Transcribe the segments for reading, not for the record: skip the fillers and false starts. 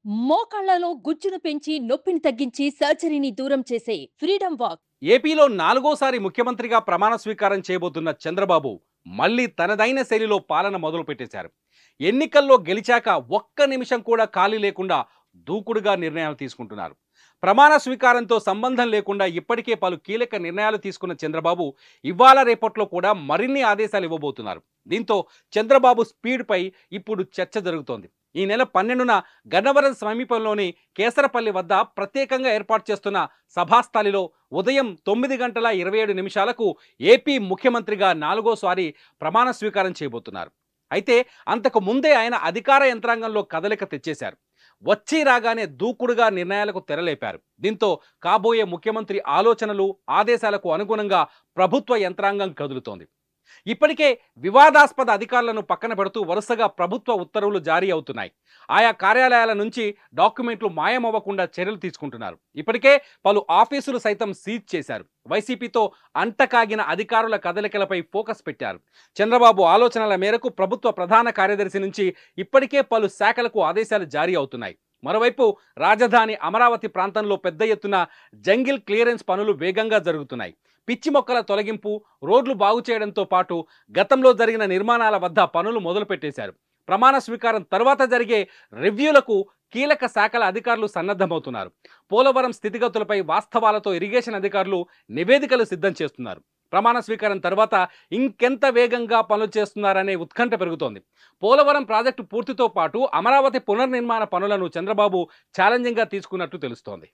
మోకాళ్లలో గుజ్జును పెంచి నొప్పిని తగ్గించి సర్జరీని దూరం చేసే ఫ్రీడమ్ వాక్. ఏపీలో నాలుగోసారి ముఖ్యమంత్రిగా ప్రమాణ స్వీకారం చేయబోతున్న చంద్రబాబు మళ్ళీ తనదైన శైలిలో పాలన మొదలు పెట్టేశారు. ఎన్నికల్లో గెలిచాక ఒక్క నిమిషం కూడా ఖాళీ లేకుండా దూకుడుగా నిర్ణయాలు తీసుకుంటున్నారు. ప్రమాణ స్వీకారంతో సంబంధం లేకుండా ఇప్పటికే పలు కీలక నిర్ణయాలు తీసుకున్న చంద్రబాబు ఇవాళ రేపట్లో కూడా మరిన్ని ఆదేశాలు ఇవ్వబోతున్నారు. దీంతో చంద్రబాబు స్పీడ్పై ఇప్పుడు చర్చ జరుగుతోంది. ఈ నెల 12న గన్నవరం సమీపంలోని కేసరపల్లి వద్ద ప్రత్యేకంగా ఏర్పాటు చేస్తున్న సభాస్థలిలో ఉదయం 9:27 ఏపీ ముఖ్యమంత్రిగా నాలుగోసారి ప్రమాణ స్వీకారం చేయబోతున్నారు. అయితే అంతకు ముందే ఆయన అధికార యంత్రాంగంలో కదలిక తెచ్చేశారు. వచ్చి రాగానే దూకుడుగా నిర్ణయాలకు తెరలేపారు. దీంతో కాబోయే ముఖ్యమంత్రి ఆలోచనలు, ఆదేశాలకు అనుగుణంగా ప్రభుత్వ యంత్రాంగం కదులుతోంది. ఇప్పటికే వివాదాస్పద అధికారులను పక్కన పెడుతూ వరుసగా ప్రభుత్వ ఉత్తర్వులు జారీ అవుతున్నాయి. ఆయా కార్యాలయాల నుంచి డాక్యుమెంట్లు మాయమవ్వకుండా చర్యలు తీసుకుంటున్నారు. ఇప్పటికే పలు ఆఫీసులు సైతం సీజ్ చేశారు. వైసీపీతో అంటకాగిన అధికారుల కదలికలపై ఫోకస్ పెట్టారు. చంద్రబాబు ఆలోచనల మేరకు ప్రభుత్వ ప్రధాన కార్యదర్శి నుంచి ఇప్పటికే పలు శాఖలకు ఆదేశాలు జారీ అవుతున్నాయి. మరోవైపు రాజధాని అమరావతి ప్రాంతంలో పెద్ద ఎత్తున జంగిల్ క్లియరెన్స్ పనులు వేగంగా జరుగుతున్నాయి. పిచ్చి మొక్కల తొలగింపు, రోడ్లు బాగు చేయడంతో పాటు గతంలో జరిగిన నిర్మాణాల వద్ద పనులు మొదలుపెట్టేశారు. ప్రమాణ స్వీకారం తర్వాత జరిగే రివ్యూలకు కీలక శాఖల అధికారులు సన్నద్ధమవుతున్నారు. పోలవరం స్థితిగతులపై వాస్తవాలతో ఇరిగేషన్ అధికారులు నివేదికలు సిద్ధం చేస్తున్నారు. ప్రమాణ స్వీకారం తర్వాత ఇంకెంత వేగంగా పనులు చేస్తున్నారనే ఉత్కంఠ పెరుగుతోంది. పోలవరం ప్రాజెక్టు పూర్తితో పాటు అమరావతి పునర్నిర్మాణ పనులను చంద్రబాబు ఛాలెంజింగ్గా తీసుకున్నట్టు తెలుస్తోంది.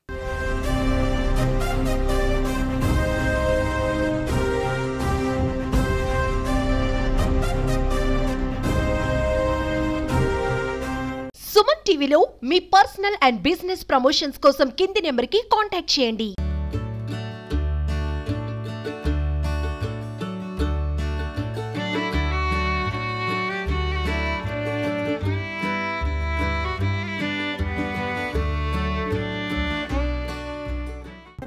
సుమన్ టీవీలో మీ పర్సనల్ అండ్ బిజినెస్ ప్రమోషన్స్ కోసం కింది నెంబర్కి కాంటాక్ట్ చేయండి.